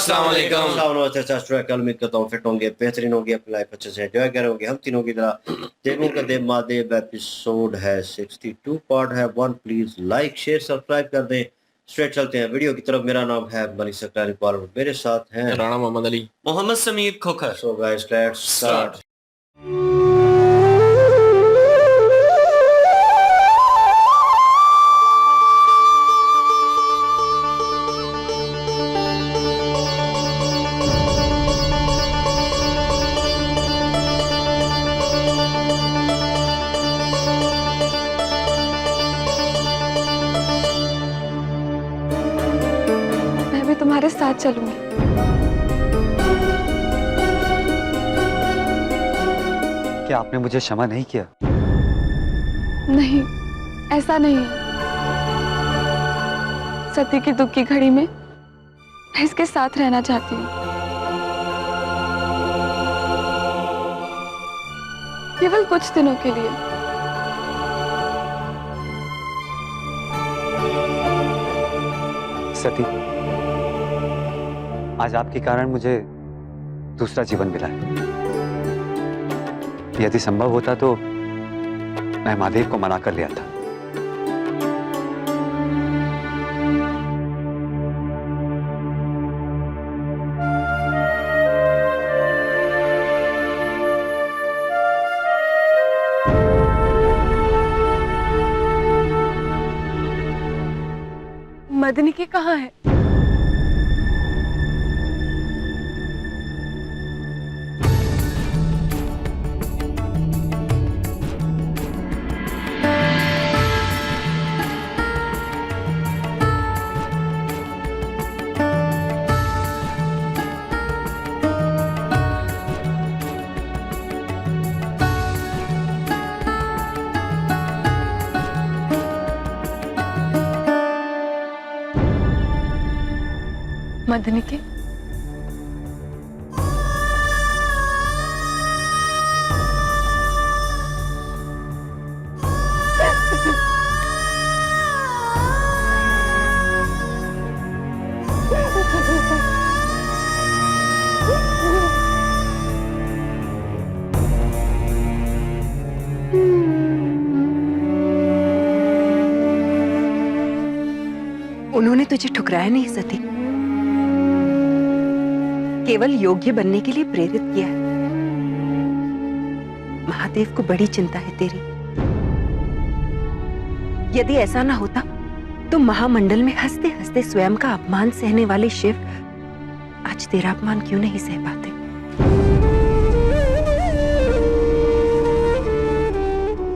अस्सलाम वालेकुम। कल उम्मीद करता हूँ फिट होंगे, बेहतरीन होंगे, अपनी लाइफ अच्छे से एंजॉय कर रहे होंगे। हम तीनों की तरह देवों का देव महादेव एपिसोड है 62 पार्ट है 1। प्लीज लाइक शेयर सब्सक्राइब कर दें। स्ट्रेट चलते हैं वीडियो की तरफ। मेरा नाम है मलिक सकरारी पाल, मेरे साथ हैं Rana Mohammad Ali, Mohammad Sameer Khokhar. So guys let's start. मैं भी तुम्हारे साथ चलूंगी। क्या आपने मुझे क्षमा नहीं किया? नहीं, ऐसा नहीं है। सती की दुख की घड़ी में मैं इसके साथ रहना चाहती हूँ, केवल कुछ दिनों के लिए। सती, आज आपके कारण मुझे दूसरा जीवन मिला है। यदि संभव होता तो मैं महादेव को मना कर लिया था। मदनी की कहाँ है? मदनी के उन्होंने तुझे ठुकराया नहीं सती, केवल योग्य बनने के लिए प्रेरित किया है। महादेव को बड़ी चिंता है तेरी। यदि ऐसा ना होता तो महामंडल में हंसते हंसते स्वयं का अपमान सहने वाले शिव आज तेरा अपमान क्यों नहीं सह पाते।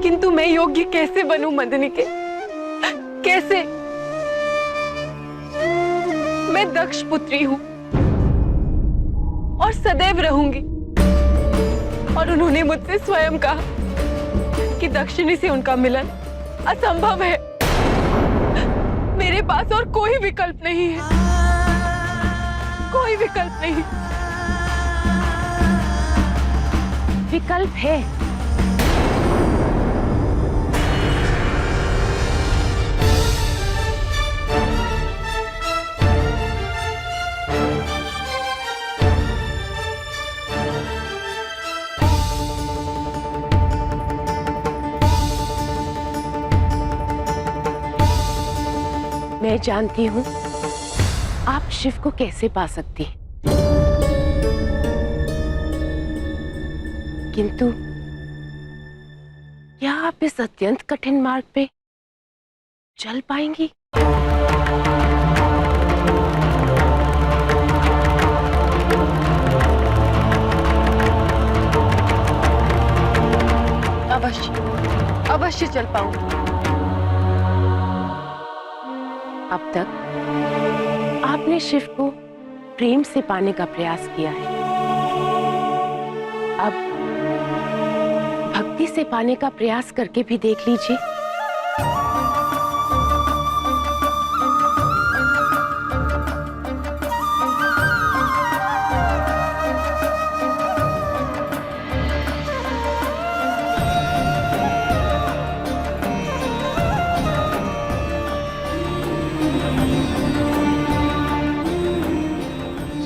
किंतु मैं योग्य कैसे बनूं मदनी के? कैसे? मैं दक्ष पुत्री हूं और सदैव रहूंगी। और उन्होंने मुझसे स्वयं कहा कि दक्षिणी से उनका मिलन असंभव है। मेरे पास और कोई विकल्प नहीं है, कोई विकल्प नहीं। विकल्प है। मैं जानती हूँ आप शिव को कैसे पा सकती हैं, किंतु क्या आप इस अत्यंत कठिन मार्ग पे चल पाएंगी? अवश्य अवश्य चल पाऊंगी। अब तक आपने शिव को प्रेम से पाने का प्रयास किया है, अब भक्ति से पाने का प्रयास करके भी देख लीजिए।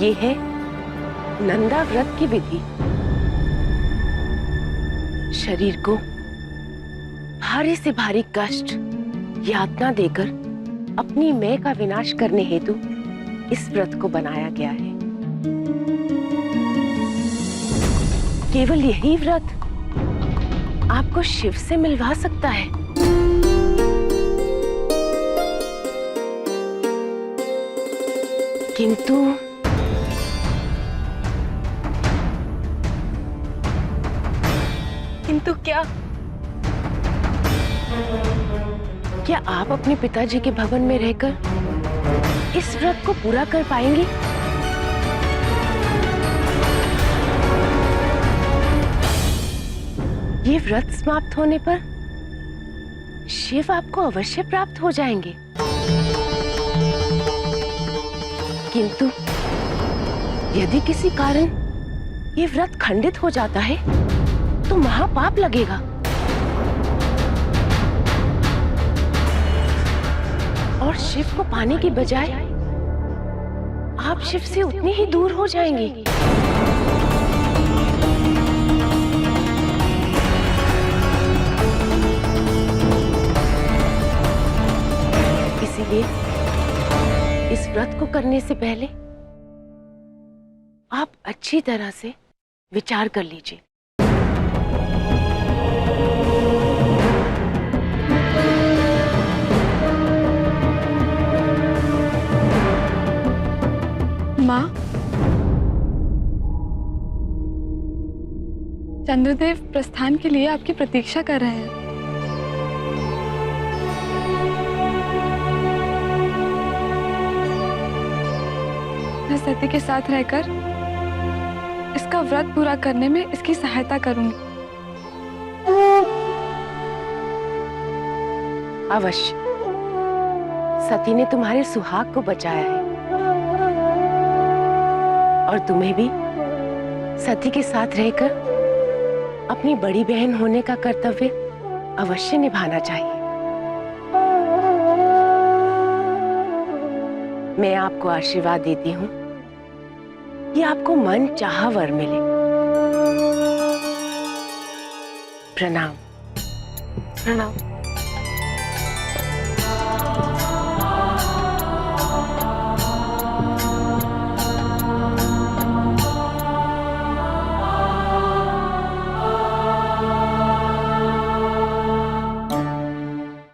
ये है नंदा व्रत की विधि। शरीर को भारी से भारी कष्ट, यातना देकर अपनी मैं का विनाश करने हेतु इस व्रत को बनाया गया है। केवल यही व्रत आपको शिव से मिलवा सकता है। किंतु किंतु क्या? क्या आप अपने पिताजी के भवन में रहकर इस व्रत को पूरा कर पाएंगी? ये व्रत समाप्त होने पर शिव आपको अवश्य प्राप्त हो जाएंगे। किंतु यदि किसी कारण ये व्रत खंडित हो जाता है तो महापाप लगेगा। और शिव को पाने की बजाय आप शिव से उतनी ही दूर हो जाएंगे। इसीलिए इस व्रत को करने से पहले आप अच्छी तरह से विचार कर लीजिए। माँ, चंद्रदेव प्रस्थान के लिए आपकी प्रतीक्षा कर रहे हैं। मैं सती के साथ रहकर इसका व्रत पूरा करने में इसकी सहायता करूंगी। अवश्य। सती ने तुम्हारे सुहाग को बचाया है और तुम्हें भी सती के साथ रहकर अपनी बड़ी बहन होने का कर्तव्य अवश्य निभाना चाहिए। मैं आपको आशीर्वाद देती हूँ कि आपको मन चाहा वर मिले। प्रणाम। प्रणाम।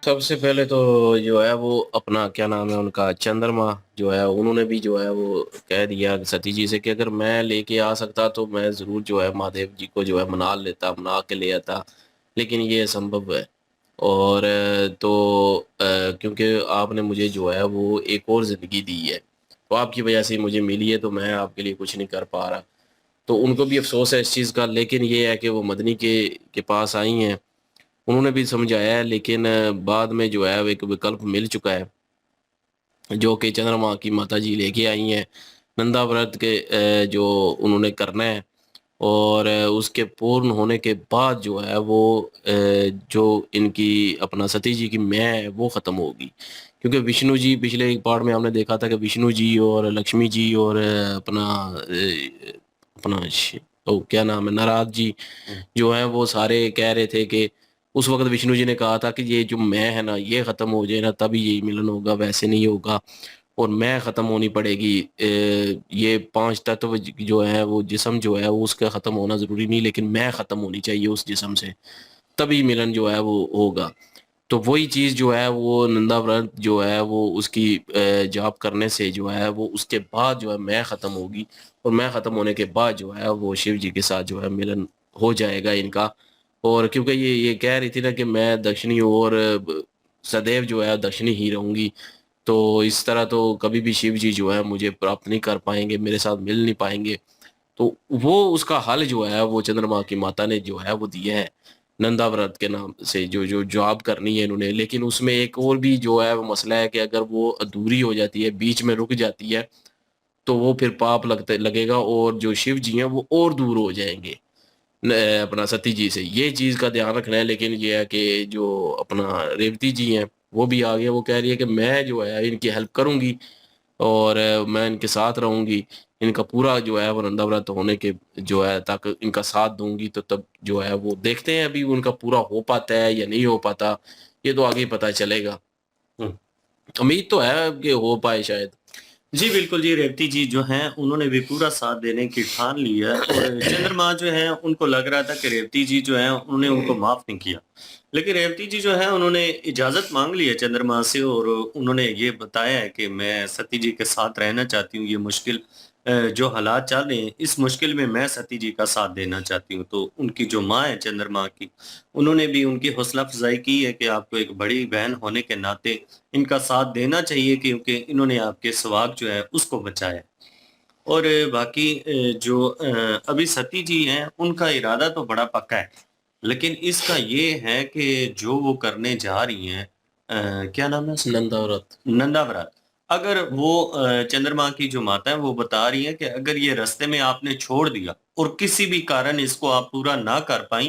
सबसे पहले तो जो है वो अपना क्या नाम है उनका चंद्रमा जो है उन्होंने भी जो है वो कह दिया सती जी से कि अगर मैं लेके आ सकता तो मैं ज़रूर जो है महादेव जी को जो है मना के ले आता, लेकिन ये असंभव है। और क्योंकि आपने मुझे जो है वो एक और ज़िंदगी दी है, तो आपकी वजह से मुझे मिली है, तो मैं आपके लिए कुछ नहीं कर पा रहा। तो उनको भी अफसोस है इस चीज़ का, लेकिन ये है कि वो मदनी के पास आई हैं, उन्होंने भी समझाया है, लेकिन बाद में जो है एक विकल्प मिल चुका है जो कि चंद्रमा की माता जी लेके आई हैं। नंदा व्रत के जो उन्होंने करना है और उसके पूर्ण होने के बाद जो है वो जो इनकी अपना सती जी की मैं है वो ख़त्म होगी। क्योंकि विष्णु जी पिछले एक पार्ट में हमने देखा था कि विष्णु जी और लक्ष्मी जी और क्या नाम है नारद जी जो है वो सारे कह रहे थे कि उस वक्त विष्णु जी ने कहा था कि ये जो मैं है ना ये ख़त्म हो जाए ना तभी यही मिलन होगा, वैसे नहीं होगा, और मैं ख़त्म होनी पड़ेगी। ये 5 तत्व जो है वो जिस्म जो है वो उसका ख़त्म होना ज़रूरी नहीं, लेकिन मैं ख़त्म होनी चाहिए उस जिस्म से, तभी मिलन जो है वो होगा। तो वही चीज़ जो है वो नंदा व्रत जो है वो उसकी जाप करने से जो है वो उसके बाद जो है मैं ख़त्म होगी, और मैं ख़त्म होने के बाद जो है वो शिव जी के साथ जो है मिलन हो जाएगा इनका। और क्योंकि ये कह रही थी ना कि मैं दक्षिणी और सदैव जो है दक्षिणी ही रहूँगी, तो इस तरह तो कभी भी शिव जी जो है मुझे प्राप्त नहीं कर पाएंगे, मेरे साथ मिल नहीं पाएंगे। तो वो उसका हल जो है वो चंद्रमा की माता ने जो है वो दिया है नंदा व्रत के नाम से, जो जो जॉब करनी है इन्होंने। लेकिन उसमें एक और भी जो है वो मसला है कि अगर वो अधूरी हो जाती है, बीच में रुक जाती है, तो वो फिर पाप लगेगा और जो शिव जी हैं वो और दूर हो जाएंगे अपना सती जी से। ये चीज़ का ध्यान रखना है। लेकिन ये है कि जो अपना रेवती जी हैं वो भी आ गए, वो कह रही है कि मैं जो है इनकी हेल्प करूँगी और मैं इनके साथ रहूँगी, इनका पूरा जो है वो नंदा व्रत होने के जो है तक इनका साथ दूंगी, तो तब जो है वो देखते हैं अभी उनका पूरा हो पाता है या नहीं हो पाता, ये तो आगे ही पता चलेगा। हम्म। उम्मीद तो है कि हो पाए शायद। जी बिल्कुल जी, रेवती जी जो हैं उन्होंने भी पूरा साथ देने की ठान ली है, और चंद्रमा जो है उनको लग रहा था कि रेवती जी जो है उन्होंने उनको माफ नहीं किया, लेकिन रेवती जी जो है उन्होंने इजाजत मांग ली है चंद्रमा से, और उन्होंने ये बताया है कि मैं सती जी के साथ रहना चाहती हूँ। ये मुश्किल जो हालात चल रहे हैं, इस मुश्किल में मैं सती जी का साथ देना चाहती हूँ। तो उनकी जो माँ है चंद्रमा की, उन्होंने भी उनकी हौसला अफजाई की है कि आपको एक बड़ी बहन होने के नाते इनका साथ देना चाहिए, क्योंकि इन्होंने आपके सुहाग जो है उसको बचाया। और बाकी जो अभी सती जी हैं उनका इरादा तो बड़ा पक्का है, लेकिन इसका ये है कि जो वो करने जा रही हैं, क्या नाम है उसका? नंदा व्रत। नंदा व्रत। अगर वो चंद्रमा की जो माता है वो बता रही है कि अगर ये रास्ते में आपने छोड़ दिया और किसी भी कारण इसको आप पूरा ना कर पाई,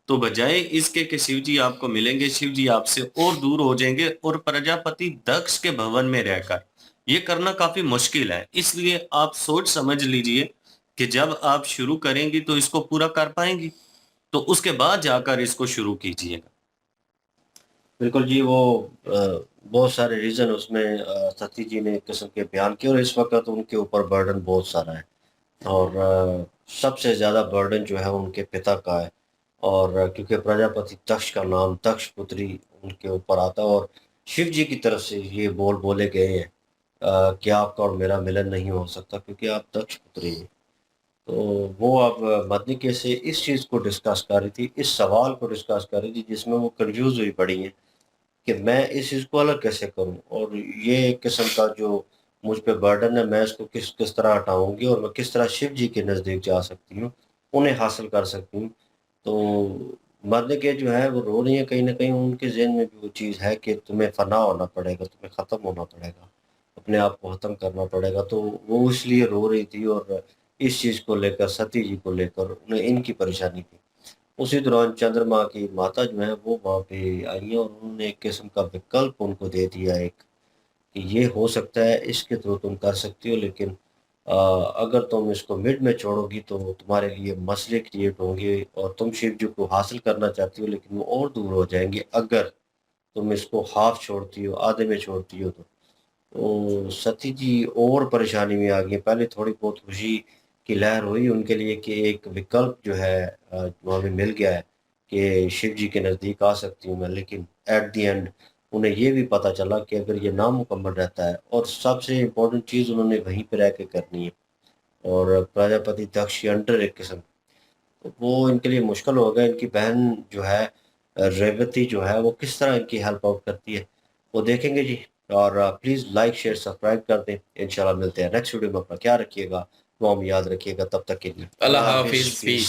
तो बजाय इसके कि शिव जी आपको मिलेंगे, शिव जी आपसे और दूर हो जाएंगे, और प्रजापति दक्ष के भवन में रहकर ये करना काफी मुश्किल है। इसलिए आप सोच समझ लीजिए कि जब आप शुरू करेंगी तो इसको पूरा कर पाएंगी, तो उसके बाद जाकर इसको शुरू कीजिएगा। बिल्कुल जी, वो बहुत सारे रीज़न उसमें सती जी ने एक किस्म के बयान किए, और इस वक़्त उनके ऊपर बर्डन बहुत सारा है, और सबसे ज़्यादा बर्डन जो है उनके पिता का है, और क्योंकि प्रजापति दक्ष का नाम दक्ष पुत्री उनके ऊपर आता है, और शिव जी की तरफ से ये बोल बोले गए हैं कि आपका और मेरा मिलन नहीं हो सकता क्योंकि आप दक्ष पुत्री हैं। तो वो अब मदनिके से इस चीज़ को डिस्कस कर रही थी, इस सवाल को डिस्कस कर रही थी, जिसमें वो कन्फ्यूज़ हुई पड़ी हैं कि मैं इस चीज़ को अलग कैसे करूँ, और ये एक किस्म का जो मुझ पे बर्डन है, मैं इसको किस किस तरह हटाऊँगी, और मैं किस तरह शिव जी के नज़दीक जा सकती हूँ, उन्हें हासिल कर सकती हूँ। तो मर्द जो है वो रो रही हैं, कहीं न कहीं उनके ज़हन में भी वो चीज़ है कि तुम्हें फ़ना होना पड़ेगा, तुम्हें ख़त्म होना पड़ेगा, अपने आप को ख़त्म करना पड़ेगा। तो वो इसलिए रो रही थी, और इस चीज़ को लेकर, सती जी को लेकर उन्हें इनकी परेशानी थी। उसी दौरान चंद्रमा की माता जो है वो वहाँ पे आई हैं, और उन्होंने एक किस्म का विकल्प उनको दे दिया एक, कि ये हो सकता है, इसके थ्रू तुम कर सकती हो, लेकिन अगर तुम इसको मिड में छोड़ोगी तो तुम्हारे लिए मसले क्रिएट होंगे, और तुम शिव जी को हासिल करना चाहती हो लेकिन वो और दूर हो जाएंगे अगर तुम इसको हाफ छोड़ती हो, आधे में छोड़ती हो। तो सती जी और परेशानी में आ गई। पहले थोड़ी बहुत खुशी की लहर हुई उनके लिए कि एक विकल्प जो है वो हमें मिल गया है कि शिव जी के नज़दीक आ सकती हूँ मैं, लेकिन एट द एंड उन्हें ये भी पता चला कि अगर ये नामुकम्मल रहता है, और सबसे इम्पोर्टेंट चीज़ उन्होंने वहीं पर रह के करनी है, और प्रजापति दक्ष के अंडर एक किस्म, तो वो इनके लिए मुश्किल हो गया। इनकी बहन जो है रेवती जो है वो किस तरह इनकी हेल्प आउट करती है, वो देखेंगे जी। और प्लीज़ लाइक शेयर सब्सक्राइब कर दें। इंशाल्लाह मिलते हैं नेक्स्ट वीडियो में। अपना ख्याल रखिएगा, दुआ में याद रखिएगा। तब तक के लिए अल्लाह अल्लाह हाफिज। हाफिज़।